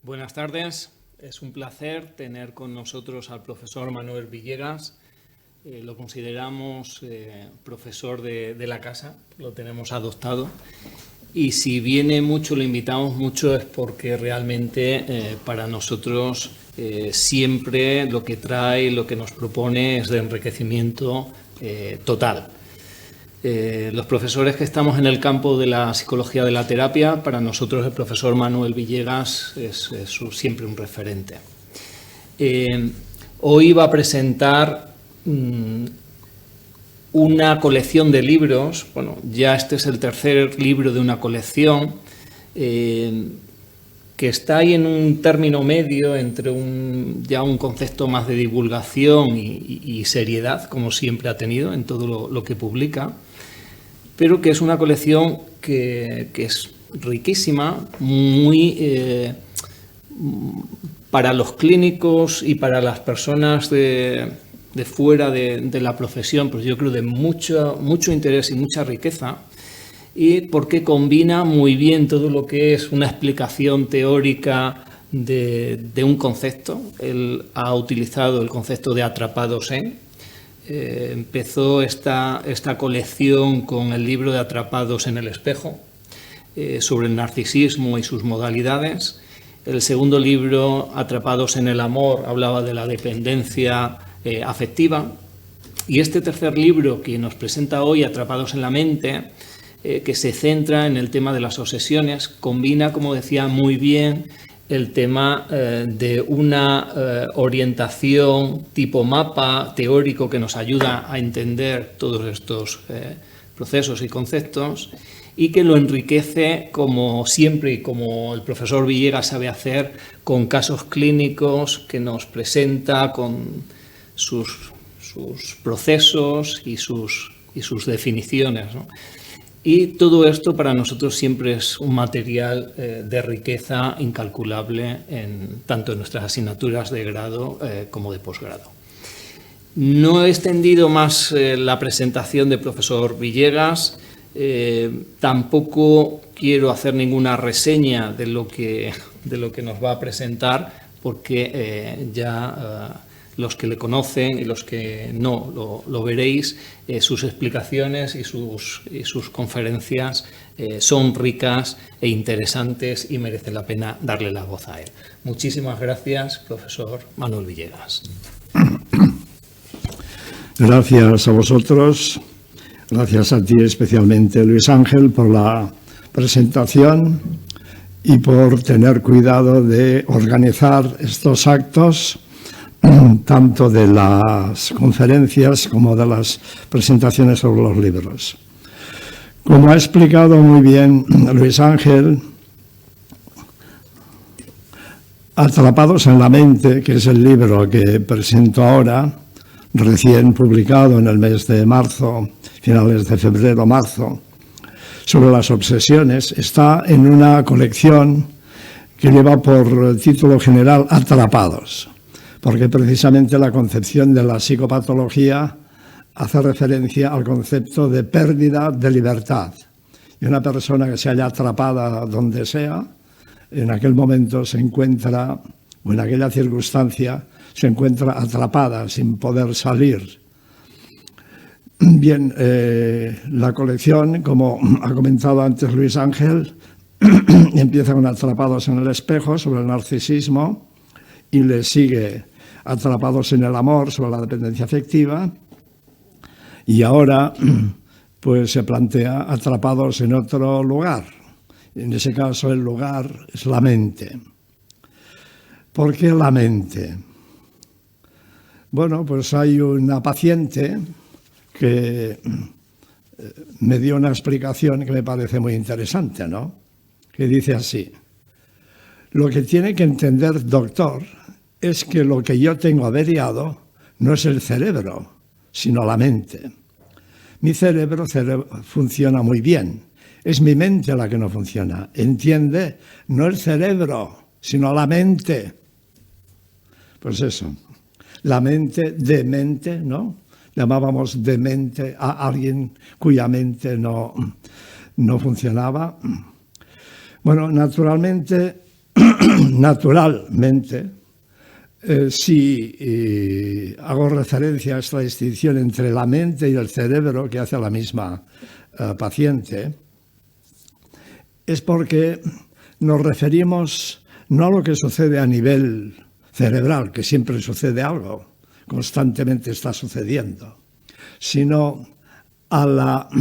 Buenas tardes, es un placer tener con nosotros al profesor Manuel Villegas. Lo consideramos profesor de la casa, lo tenemos adoptado. Y si viene mucho, lo invitamos mucho, es porque realmente para nosotros siempre lo que trae, lo que nos propone es de enriquecimiento total. Los profesores que estamos en el campo de la psicología de la terapia, para nosotros el profesor Manuel Villegas es siempre un referente. Hoy va a presentar una colección de libros. Bueno, ya este es el tercer libro de una colección que está ahí en un término medio entre ya un concepto más de divulgación y seriedad, como siempre ha tenido en todo lo que publica, pero que es una colección que es riquísima, muy para los clínicos y para las personas de fuera de la profesión, pues yo creo de mucho interés y mucha riqueza, y porque combina muy bien todo lo que es una explicación teórica de un concepto. Él ha utilizado el concepto de atrapados en. Empezó esta colección con el libro de Atrapados en el espejo, sobre el narcisismo y sus modalidades. El segundo libro, Atrapados en el amor, hablaba de la dependencia afectiva. Y este tercer libro que nos presenta hoy, Atrapados en la mente, que se centra en el tema de las obsesiones, combina, como decía, muy bien el tema de una orientación tipo mapa teórico que nos ayuda a entender todos estos procesos y conceptos, y que lo enriquece, como siempre y como el profesor Villegas sabe hacer, con casos clínicos que nos presenta, con sus procesos y sus definiciones, ¿no? Y todo esto para nosotros siempre es un material de riqueza incalculable, tanto en nuestras asignaturas de grado como de posgrado. No he extendido más la presentación del profesor Villegas, tampoco quiero hacer ninguna reseña de lo que nos va a presentar, porque los que le conocen y los que no lo veréis, sus explicaciones y sus conferencias son ricas e interesantes y merece la pena darle la voz a él. Muchísimas gracias, profesor Manuel Villegas. Gracias a vosotros, gracias a ti especialmente, Luis Ángel, por la presentación y por tener cuidado de organizar estos actos, tanto de las conferencias como de las presentaciones sobre los libros. Como ha explicado muy bien Luis Ángel, Atrapados en la mente, que es el libro que presento ahora, recién publicado en el mes de marzo, finales de febrero-marzo, sobre las obsesiones, está en una colección que lleva por título general Atrapados, porque precisamente la concepción de la psicopatología hace referencia al concepto de pérdida de libertad. Y una persona que se haya atrapada donde sea, en aquel momento se encuentra, o en aquella circunstancia, se encuentra atrapada sin poder salir. Bien, la colección, como ha comentado antes Luis Ángel, empieza con Atrapados en el espejo, sobre el narcisismo, y le sigue Atrapados en el amor, sobre la dependencia afectiva, y ahora pues se plantea Atrapados en otro lugar. En ese caso el lugar es la mente. ¿Por qué la mente? Bueno, pues hay una paciente que me dio una explicación que me parece muy interesante, ¿no? Que dice así: lo que tiene que entender, doctor, es que lo que yo tengo averiado no es el cerebro, sino la mente. Mi cerebro funciona muy bien, es mi mente la que no funciona. ¿Entiende? No el cerebro, sino la mente. Pues eso, la mente, demente, ¿no? Llamábamos demente a alguien cuya mente no funcionaba. Bueno, naturalmente Naturalmente, si hago referencia a esta distinción entre la mente y el cerebro que hace la misma paciente, es porque nos referimos no a lo que sucede a nivel cerebral, que siempre sucede algo, constantemente está sucediendo, sino al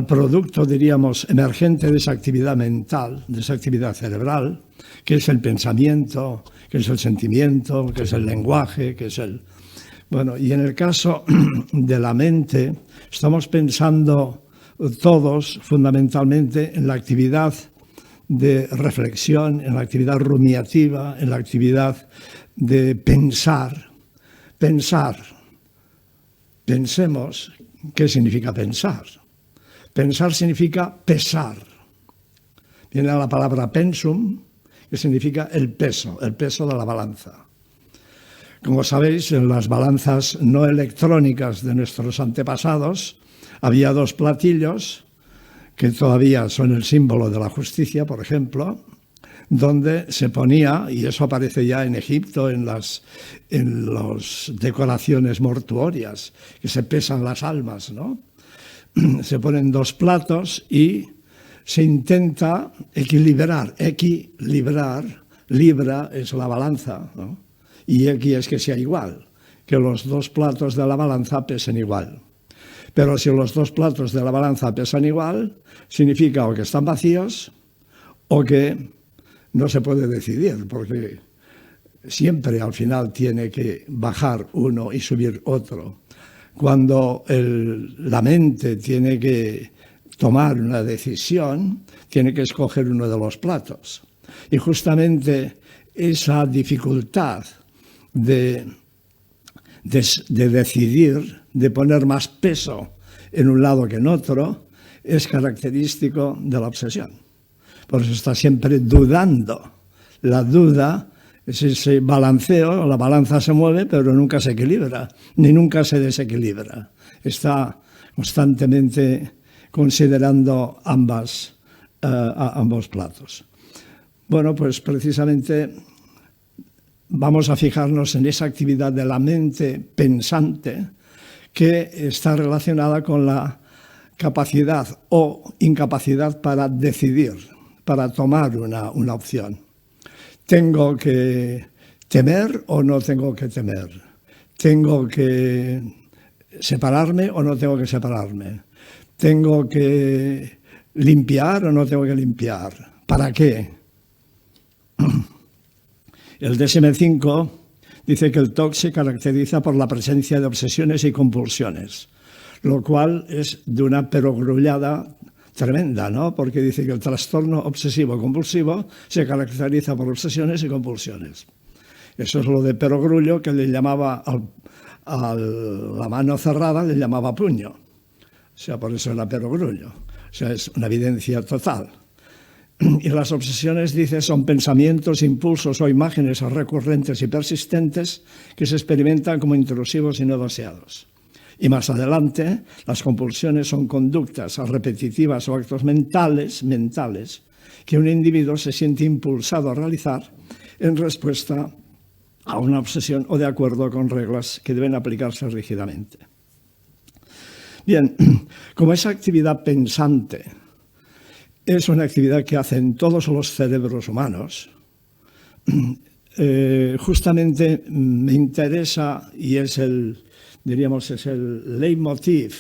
producto, diríamos, emergente de esa actividad mental, de esa actividad cerebral, que es el pensamiento, que es el sentimiento, que es el lenguaje, que es el... Bueno, y en el caso de la mente, estamos pensando todos fundamentalmente en la actividad de reflexión, en la actividad rumiativa, en la actividad de pensar. Pensar. Pensemos, ¿qué significa pensar? Pensar significa pesar. Viene la palabra pensum, que significa el peso de la balanza. Como sabéis, en las balanzas no electrónicas de nuestros antepasados había dos platillos que todavía son el símbolo de la justicia, por ejemplo, donde se ponía, y eso aparece ya en Egipto, en las decoraciones mortuorias, que se pesan las almas, ¿no? Se ponen dos platos y se intenta equilibrar. Libra es la balanza, ¿no? Y aquí es que sea igual, que los dos platos de la balanza pesen igual. Pero si los dos platos de la balanza pesan igual, significa o que están vacíos o que no se puede decidir, porque siempre al final tiene que bajar uno y subir otro. Cuando la mente tiene que tomar una decisión, tiene que escoger uno de los platos. Y justamente esa dificultad de decidir, de poner más peso en un lado que en otro, es característico de la obsesión. Por eso está siempre dudando. La duda es ese balanceo, la balanza se mueve, pero nunca se equilibra, ni nunca se desequilibra. Está constantemente considerando ambos platos. Bueno, pues precisamente vamos a fijarnos en esa actividad de la mente pensante que está relacionada con la capacidad o incapacidad para decidir, para tomar una opción. ¿Tengo que temer o no tengo que temer? ¿Tengo que separarme o no tengo que separarme? ¿Tengo que limpiar o no tengo que limpiar? ¿Para qué? El DSM-5 dice que el TOC se caracteriza por la presencia de obsesiones y compulsiones, lo cual es de una perogrullada tremenda, ¿no? Porque dice que el trastorno obsesivo-compulsivo se caracteriza por obsesiones y compulsiones. Eso es lo de perogrullo, que le llamaba a la mano cerrada, le llamaba puño. O sea, por eso era perogrullo. O sea, es una evidencia total. Y las obsesiones, dice, son pensamientos, impulsos o imágenes recurrentes y persistentes que se experimentan como intrusivos y no deseados. Y más adelante, las compulsiones son conductas repetitivas o actos mentales que un individuo se siente impulsado a realizar en respuesta a una obsesión o de acuerdo con reglas que deben aplicarse rígidamente. Bien, como esa actividad pensante es una actividad que hacen todos los cerebros humanos, justamente me interesa, y es el leitmotiv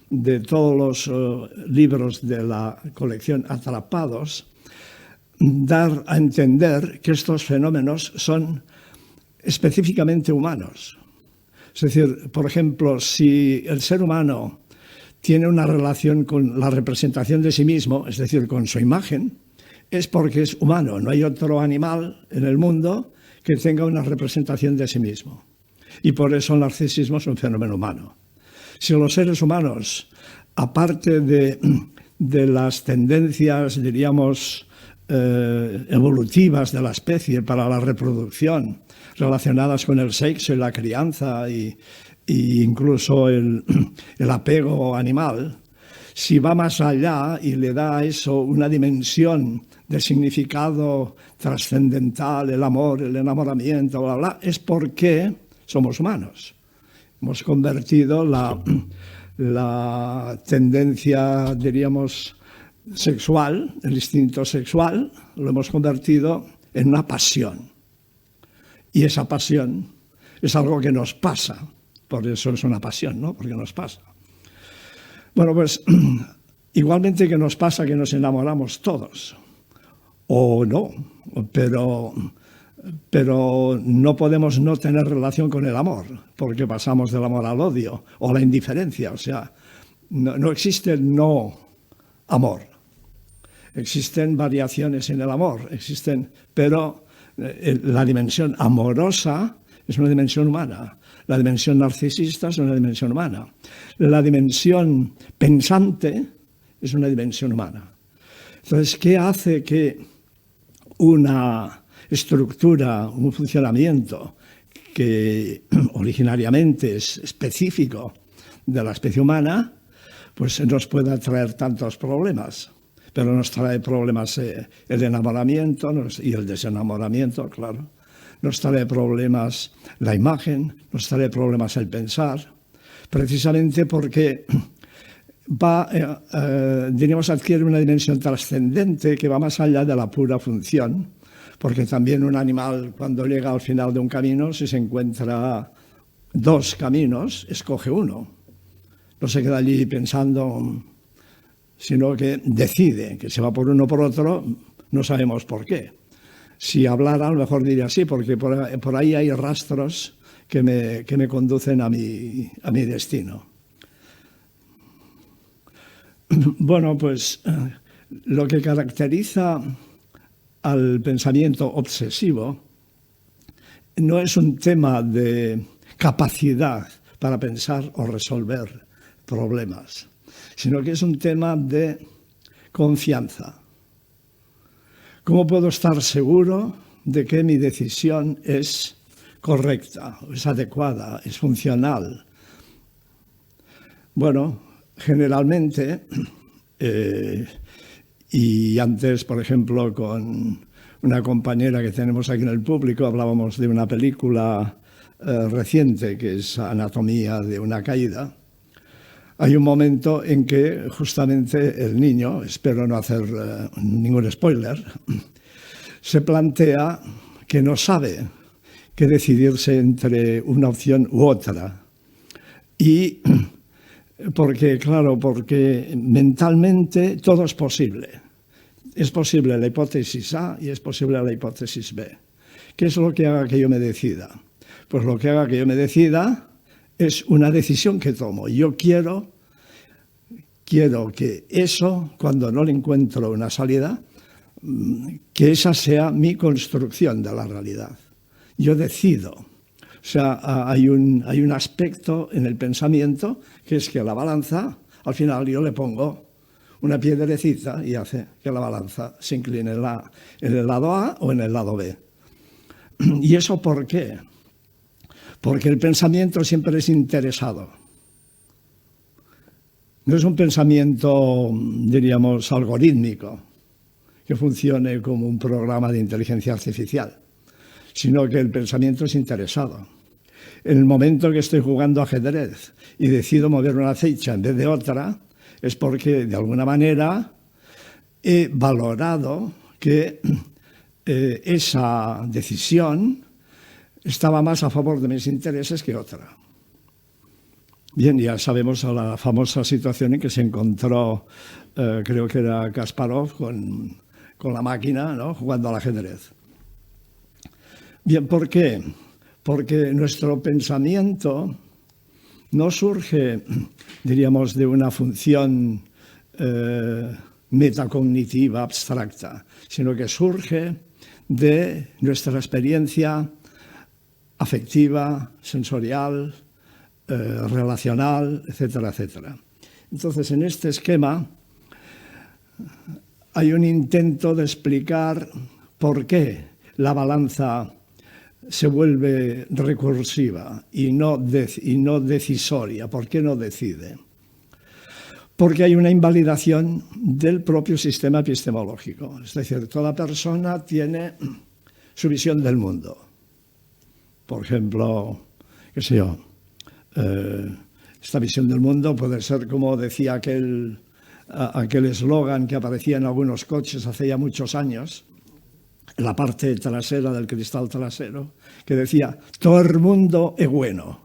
de todos los libros de la colección Atrapados, dar a entender que estos fenómenos son específicamente humanos. Es decir, por ejemplo, si el ser humano tiene una relación con la representación de sí mismo, es decir, con su imagen, es porque es humano. No hay otro animal en el mundo que tenga una representación de sí mismo. Y por eso el narcisismo es un fenómeno humano. Si los seres humanos, aparte de las tendencias, diríamos, evolutivas de la especie para la reproducción, relacionadas con el sexo y la crianza y incluso el apego animal, si va más allá y le da a eso una dimensión de significado trascendental, el amor, el enamoramiento, bla, bla, es porque somos humanos. Hemos convertido la tendencia, diríamos, sexual, el instinto sexual, lo hemos convertido en una pasión. Y esa pasión es algo que nos pasa. Por eso es una pasión, ¿no? Porque nos pasa. Bueno, pues igualmente que nos pasa que nos enamoramos todos, o no, pero no podemos no tener relación con el amor, porque pasamos del amor al odio o a la indiferencia. O sea, no existe el no amor. Existen variaciones en el amor, pero la dimensión amorosa es una dimensión humana. La dimensión narcisista es una dimensión humana. La dimensión pensante es una dimensión humana. Entonces, ¿qué hace que una estructura, un funcionamiento que originariamente es específico de la especie humana, pues nos pueda traer tantos problemas? Pero nos trae problemas el enamoramiento y el desenamoramiento, claro. Nos trae problemas la imagen, nos trae problemas el pensar, precisamente porque diríamos, adquiere una dimensión trascendente que va más allá de la pura función, porque también un animal, cuando llega al final de un camino, si se encuentra dos caminos, escoge uno. No se queda allí pensando, sino que decide que se va por uno o por otro, no sabemos por qué. Si hablara, a lo mejor diría sí, porque por ahí hay rastros que me conducen a mi destino. Bueno, pues lo que caracteriza al pensamiento obsesivo no es un tema de capacidad para pensar o resolver problemas, sino que es un tema de confianza. ¿Cómo puedo estar seguro de que mi decisión es correcta, es adecuada, es funcional? Bueno, generalmente, y antes, por ejemplo, con una compañera que tenemos aquí en el público, hablábamos de una película reciente que es Anatomía de una caída. Hay un momento en que justamente el niño, espero no hacer ningún spoiler, se plantea que no sabe qué decidirse entre una opción u otra. Y porque mentalmente todo es posible. Es posible la hipótesis A y es posible la hipótesis B. ¿Qué es lo que haga que yo me decida? Pues lo que haga que yo me decida es una decisión que tomo. Yo quiero que eso, cuando no le encuentro una salida, que esa sea mi construcción de la realidad. Yo decido. O sea, hay un aspecto en el pensamiento que es que la balanza, al final yo le pongo una piedrecita y hace que la balanza se incline en el lado A o en el lado B. ¿Y eso por qué? Porque el pensamiento siempre es interesado. No es un pensamiento, diríamos, algorítmico, que funcione como un programa de inteligencia artificial, sino que el pensamiento es interesado. En el momento que estoy jugando ajedrez y decido mover una ficha en vez de otra, es porque de alguna manera he valorado que esa decisión estaba más a favor de mis intereses que otra. Bien, ya sabemos la famosa situación en que se encontró, creo que era Kasparov, con la máquina, ¿no?, jugando al ajedrez. Bien, ¿por qué? Porque nuestro pensamiento no surge, diríamos, de una función metacognitiva abstracta, sino que surge de nuestra experiencia afectiva, sensorial, relacional, etcétera, etcétera. Entonces, en este esquema hay un intento de explicar por qué la balanza se vuelve recursiva y no decisoria. ¿Por qué no decide? porque hay una invalidación del propio sistema epistemológico. Es decir, toda persona tiene su visión del mundo. Por ejemplo, qué sé yo, esta visión del mundo puede ser como decía aquel eslogan que aparecía en algunos coches hace ya muchos años, en la parte trasera del cristal trasero, que decía, todo el mundo es bueno.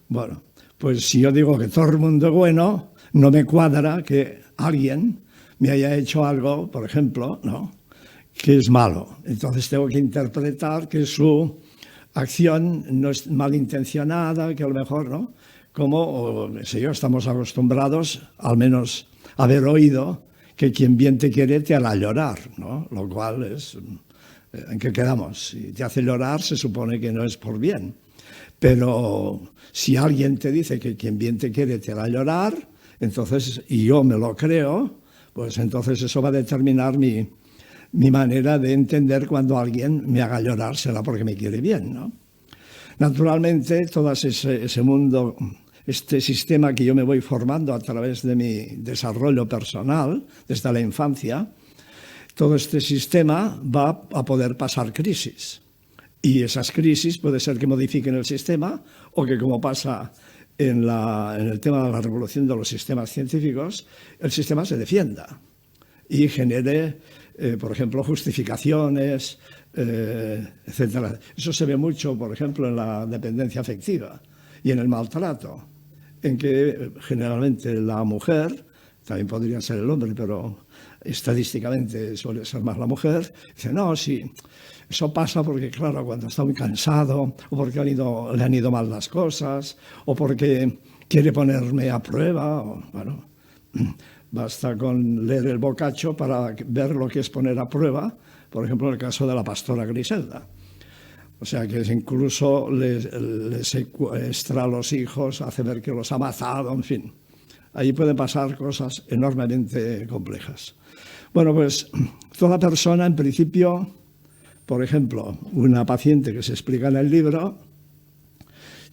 Bueno, pues si yo digo que todo el mundo es bueno, no me cuadra que alguien me haya hecho algo, por ejemplo, ¿no?, que es malo. Entonces tengo que interpretar que su acción no es malintencionada, que a lo mejor, ¿no?, como, qué sé yo, estamos acostumbrados, al menos haber oído, que quien bien te quiere te hará llorar, ¿no? Lo cual es, ¿en qué quedamos? Si te hace llorar se supone que no es por bien. Pero si alguien te dice que quien bien te quiere te hará llorar, entonces, y yo me lo creo, pues entonces eso va a determinar mi manera de entender cuando alguien me haga llorar, será porque me quiere bien, ¿no? Naturalmente, todo ese mundo, este sistema que yo me voy formando a través de mi desarrollo personal, desde la infancia, todo este sistema va a poder pasar crisis. Y esas crisis puede ser que modifiquen el sistema o que, como pasa en el tema de la revolución de los sistemas científicos, el sistema se defienda y genere, por ejemplo, justificaciones, etcétera. Eso se ve mucho, por ejemplo, en la dependencia afectiva y en el maltrato, en que generalmente la mujer, también podría ser el hombre, pero estadísticamente suele ser más la mujer, dice, no, sí, eso pasa porque, claro, cuando está muy cansado, o porque le han ido mal las cosas, o porque quiere ponerme a prueba, o, bueno, basta con leer el Boccaccio para ver lo que es poner a prueba, por ejemplo, en el caso de la pastora Griselda. O sea, que incluso le secuestra a los hijos, hace ver que los ha matado, en fin. Ahí pueden pasar cosas enormemente complejas. Bueno, pues toda persona, en principio, por ejemplo, una paciente que se explica en el libro,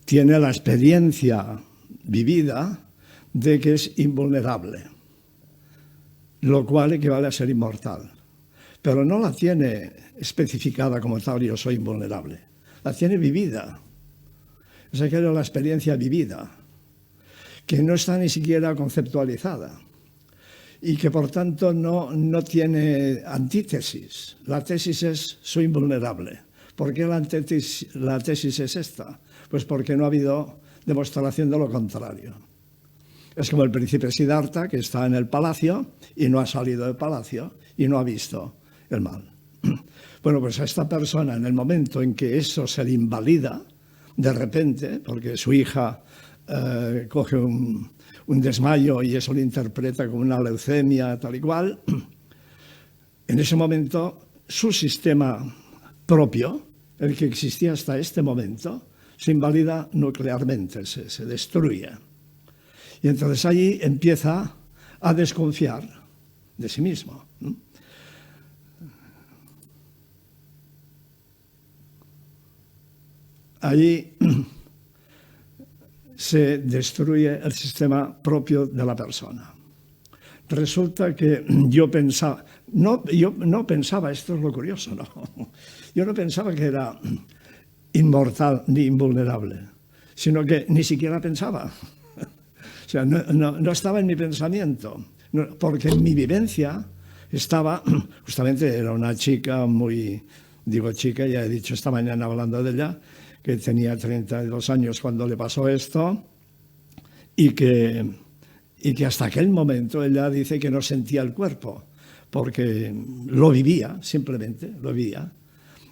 tiene la experiencia vivida de que es invulnerable, lo cual equivale a ser inmortal. Pero no la tiene especificada como tal, yo soy invulnerable. La tiene vivida. Esa que era la experiencia vivida, que no está ni siquiera conceptualizada y que por tanto no tiene antítesis. La tesis es soy invulnerable. ¿Por qué la tesis es esta? Pues porque no ha habido demostración de lo contrario. Es como el príncipe Siddhartha, que está en el palacio y no ha salido del palacio y no ha visto el mal. Bueno, pues a esta persona, en el momento en que eso se le invalida, de repente, porque su hija coge un desmayo y eso lo interpreta como una leucemia, tal y cual, en ese momento su sistema propio, el que existía hasta este momento, se invalida nuclearmente, se destruye. Y entonces allí empieza a desconfiar de sí mismo. Allí se destruye el sistema propio de la persona. Resulta que yo no pensaba, esto es lo curioso, ¿no? Yo no pensaba que era inmortal ni invulnerable, sino que ni siquiera pensaba. O sea, no estaba en mi pensamiento, porque en mi vivencia estaba, justamente era una chica digo chica, ya he dicho esta mañana hablando de ella, que tenía 32 años cuando le pasó esto y que hasta aquel momento ella dice que no sentía el cuerpo, porque lo vivía, simplemente lo vivía.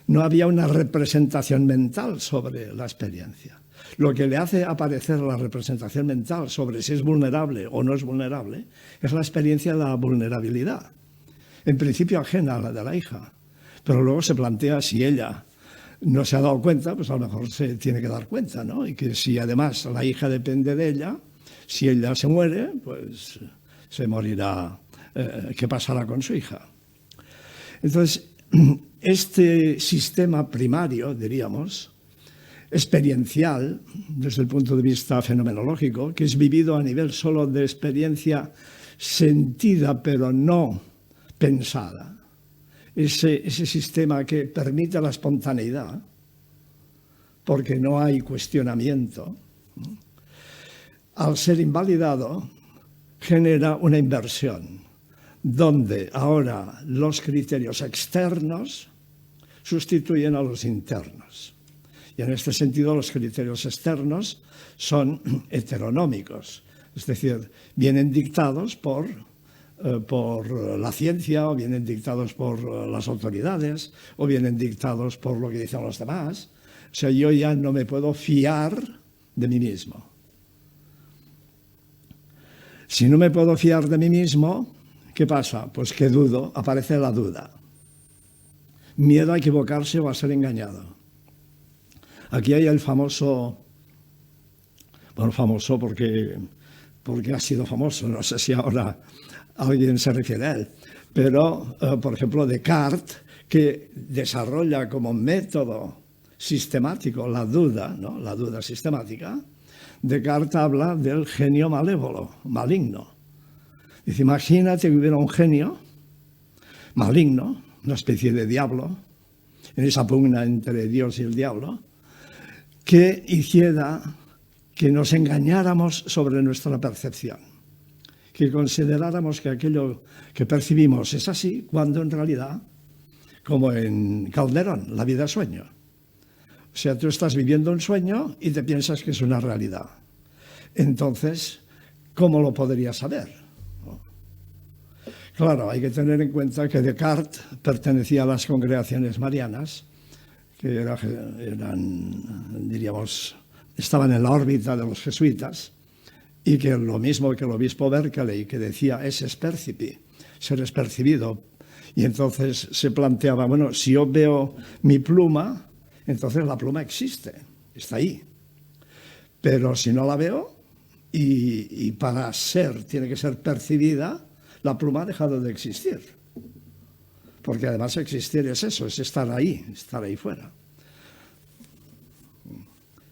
No había una representación mental sobre la experiencia. Lo que le hace aparecer la representación mental sobre si es vulnerable o no es vulnerable es la experiencia de la vulnerabilidad, en principio ajena a la de la hija, pero luego se plantea si ella no se ha dado cuenta, pues a lo mejor se tiene que dar cuenta, ¿no? Y que si además la hija depende de ella, si ella se muere, pues se morirá. ¿Qué pasará con su hija? Entonces, este sistema primario, diríamos, experiencial, desde el punto de vista fenomenológico, que es vivido a nivel solo de experiencia sentida pero no pensada. Ese sistema que permite la espontaneidad, porque no hay cuestionamiento, al ser invalidado genera una inversión, donde ahora los criterios externos sustituyen a los internos. Y en este sentido los criterios externos son heteronómicos, es decir, vienen dictados por la ciencia, o vienen dictados por las autoridades, o vienen dictados por lo que dicen los demás. O sea, yo ya no me puedo fiar de mí mismo. Si no me puedo fiar de mí mismo, ¿qué pasa? Pues que dudo, aparece la duda. Miedo a equivocarse o a ser engañado. Aquí hay el famoso, bueno, famoso porque ha sido famoso, no sé si ahora alguien se refiere a él, pero, por ejemplo, Descartes, que desarrolla como método sistemático la duda, ¿no? La duda sistemática. Descartes habla del genio malévolo, maligno. Dice, imagínate que hubiera un genio maligno, una especie de diablo, en esa pugna entre Dios y el diablo, que hiciera que nos engañáramos sobre nuestra percepción, que consideráramos que aquello que percibimos es así, cuando en realidad, como en Calderón, la vida es sueño. O sea, tú estás viviendo un sueño y te piensas que es una realidad. Entonces, ¿cómo lo podrías saber? Claro, hay que tener en cuenta que Descartes pertenecía a las congregaciones marianas, que eran, diríamos, estaban en la órbita de los jesuitas, y que lo mismo que el obispo Berkeley, que decía es percipi, ser es percibido. Y entonces se planteaba, bueno, si yo veo mi pluma, entonces la pluma existe, está ahí. Pero si no la veo, y para ser, tiene que ser percibida, la pluma ha dejado de existir. Porque además existir es eso, es estar ahí fuera.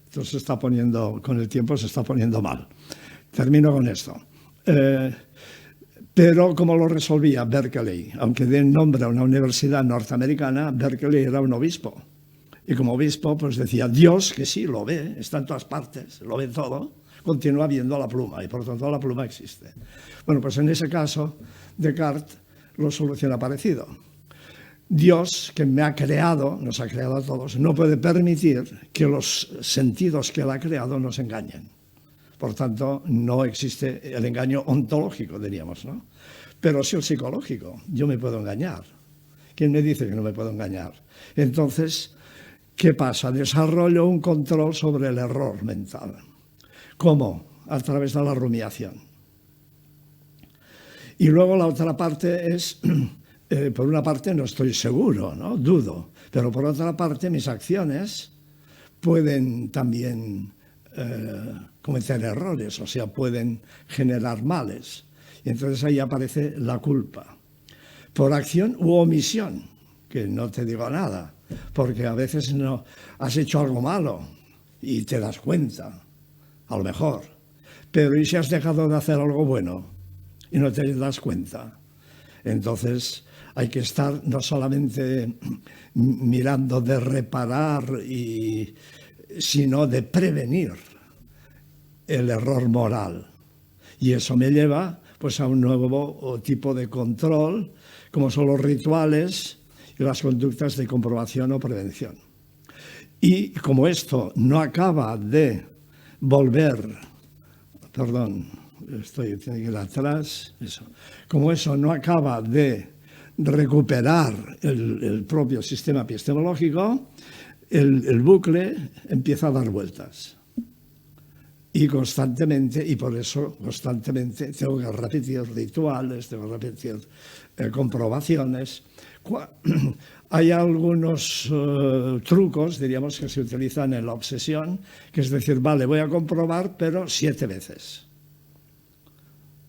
Entonces se está poniendo, con el tiempo se está poniendo mal. Termino con esto. Pero ¿cómo lo resolvía Berkeley? Aunque dé nombre a una universidad norteamericana, Berkeley era un obispo. Y como obispo, pues decía, Dios, que sí, lo ve, está en todas partes, lo ve todo, continúa viendo la pluma, y por lo tanto la pluma existe. Bueno, pues en ese caso, Descartes lo soluciona parecido. Dios, que me ha creado, nos ha creado a todos, no puede permitir que los sentidos que Él ha creado nos engañen. Por tanto, no existe el engaño ontológico, diríamos, ¿no? Pero sí el psicológico. Yo me puedo engañar. ¿Quién me dice que no me puedo engañar? Entonces, ¿qué pasa? Desarrollo un control sobre el error mental. ¿Cómo? A través de la rumiación. Y luego la otra parte es, por una parte no estoy seguro, ¿no? Dudo. Pero por otra parte mis acciones pueden también cometer errores, o sea, pueden generar males. Y entonces ahí aparece la culpa. Por acción u omisión, que no te digo nada, porque a veces no has hecho algo malo y te das cuenta, a lo mejor. Pero ¿y si has dejado de hacer algo bueno y no te das cuenta? Entonces hay que estar no solamente mirando de reparar, sino de prevenir el error moral. Y eso me lleva pues, a un nuevo tipo de control, como son los rituales y las conductas de comprobación o prevención. Y como esto no acaba de volver, tiene que ir atrás, eso. Como eso no acaba de recuperar el propio sistema epistemológico, el bucle empieza a dar vueltas. Y constantemente, y por eso constantemente tengo que repetir rituales, tengo que repetir comprobaciones. Hay algunos trucos, diríamos, que se utilizan en la obsesión, que es decir, vale, voy a comprobar, pero 7 veces.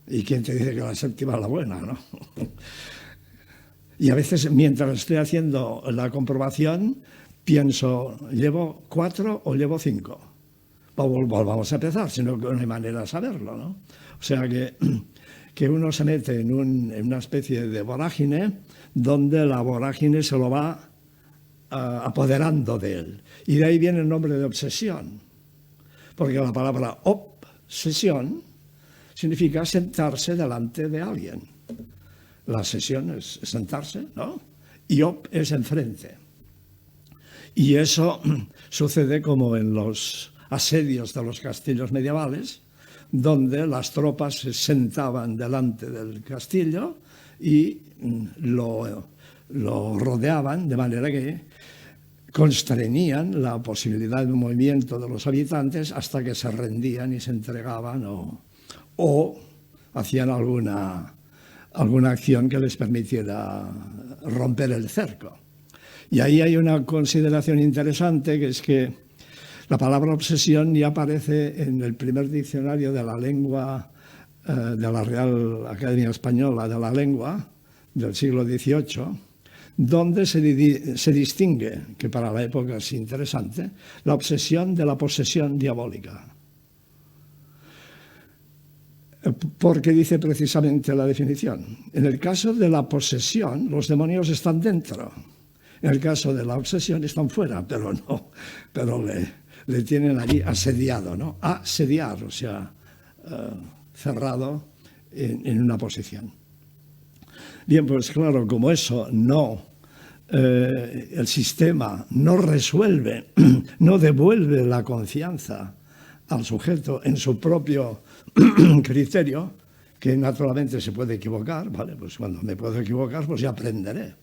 ¿Y quién te dice que la séptima es la buena, no? Y a veces, mientras estoy haciendo la comprobación, pienso, ¿llevo 4 o llevo 5? Volvamos a empezar, si no, no hay manera de saberlo, ¿no? O sea que uno se mete en una especie de vorágine donde la vorágine se lo va apoderando de él. Y de ahí viene el nombre de obsesión, porque la palabra obsesión significa sentarse delante de alguien. La sesión es sentarse, ¿no? Y es enfrente. Y eso sucede como en los asedios de los castillos medievales, donde las tropas se sentaban delante del castillo y lo rodeaban, de manera que constreñían la posibilidad de movimiento de los habitantes hasta que se rendían y se entregaban o hacían alguna acción que les permitiera romper el cerco. Y ahí hay una consideración interesante, que es que la palabra obsesión ya aparece en el primer diccionario de la lengua de la Real Academia Española de la Lengua del siglo XVIII, donde se distingue, que para la época es interesante, la obsesión de la posesión diabólica. Porque dice precisamente la definición: en el caso de la posesión, los demonios están dentro. En el caso de la obsesión están fuera, pero le tienen allí asediado, ¿no? Asediar, o sea, cerrado en una posición. Bien, pues claro, como eso el sistema no resuelve, no devuelve la confianza al sujeto en su propio criterio, que naturalmente se puede equivocar, ¿vale? Pues cuando me puedo equivocar, pues ya aprenderé.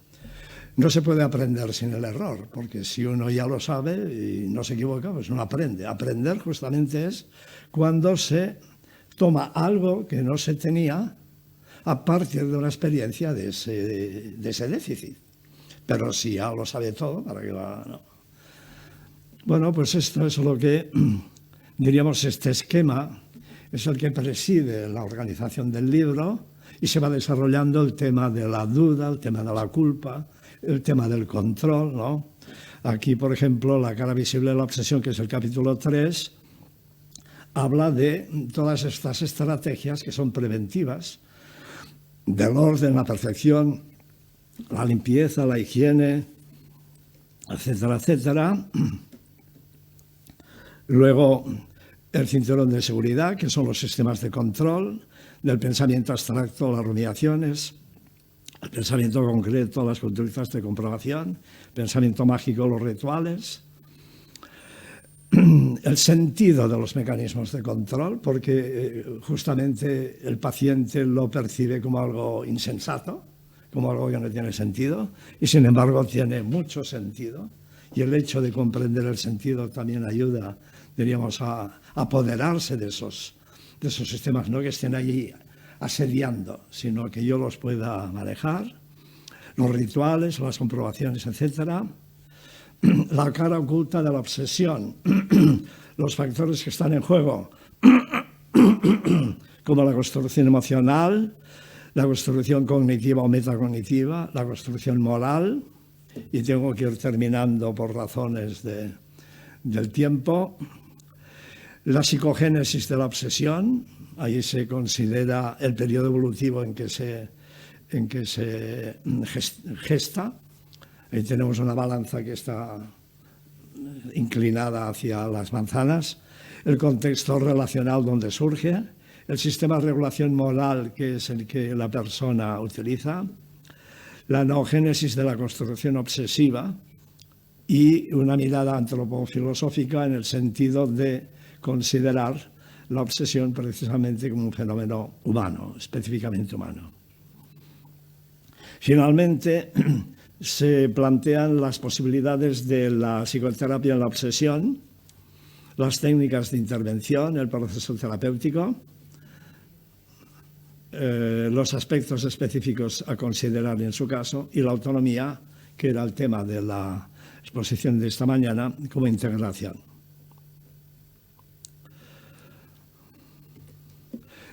No se puede aprender sin el error, porque si uno ya lo sabe y no se equivoca, pues no aprende. Aprender justamente es cuando se toma algo que no se tenía a partir de una experiencia de ese déficit. Pero si ya lo sabe todo, ¿para qué va? No. Bueno, pues esto es lo que, diríamos, este esquema es el que preside la organización del libro, y se va desarrollando el tema de la duda, el tema de la culpa, el tema del control, ¿no? Aquí, por ejemplo, La cara visible de la obsesión, que es el capítulo 3, habla de todas estas estrategias que son preventivas, del orden, la perfección, la limpieza, la higiene, etcétera, etcétera. Luego, el cinturón de seguridad, que son los sistemas de control, del pensamiento abstracto, las rumiaciones, el pensamiento concreto, las conductas de comprobación, el pensamiento mágico, los rituales, el sentido de los mecanismos de control, porque justamente el paciente lo percibe como algo insensato, como algo que no tiene sentido, y sin embargo tiene mucho sentido. Y el hecho de comprender el sentido también ayuda, diríamos, a apoderarse de esos sistemas, no que estén allí asediando, sino que yo los pueda manejar. Los rituales, las comprobaciones, etcétera. La cara oculta de la obsesión, los factores que están en juego, como la construcción emocional, la construcción cognitiva o metacognitiva, la construcción moral, y tengo que ir terminando por razones del tiempo. La psicogénesis de la obsesión, ahí se considera el periodo evolutivo en que se gesta. Ahí tenemos una balanza que está inclinada hacia las manzanas. El contexto relacional donde surge, el sistema de regulación moral, que es el que la persona utiliza, la noogénesis de la construcción obsesiva y una mirada antropofilosófica en el sentido de considerar la obsesión precisamente como un fenómeno humano, específicamente humano. Finalmente, se plantean las posibilidades de la psicoterapia en la obsesión, las técnicas de intervención, el proceso terapéutico, los aspectos específicos a considerar en su caso y la autonomía, que era el tema de la exposición de esta mañana, como integración.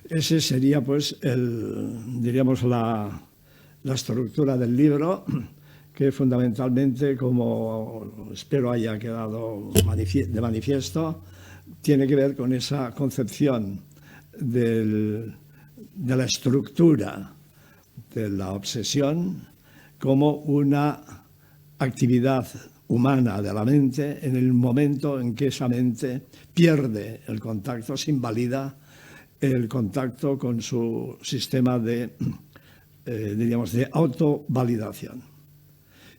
Ese sería, pues, diríamos, la estructura del libro, que fundamentalmente, como espero haya quedado de manifiesto, tiene que ver con esa concepción de la estructura de la obsesión como una actividad humana de la mente en el momento en que esa mente pierde el contacto, se invalida el contacto con su sistema de autovalidación.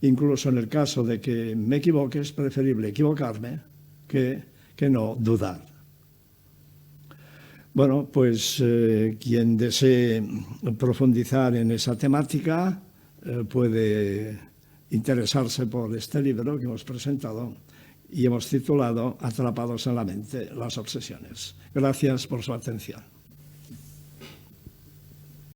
Incluso en el caso de que me equivoque, es preferible equivocarme que no dudar. Bueno, pues quien desee profundizar en esa temática puede interesarse por este libro que hemos presentado y hemos titulado Atrapados en la mente, las obsesiones. Gracias por su atención.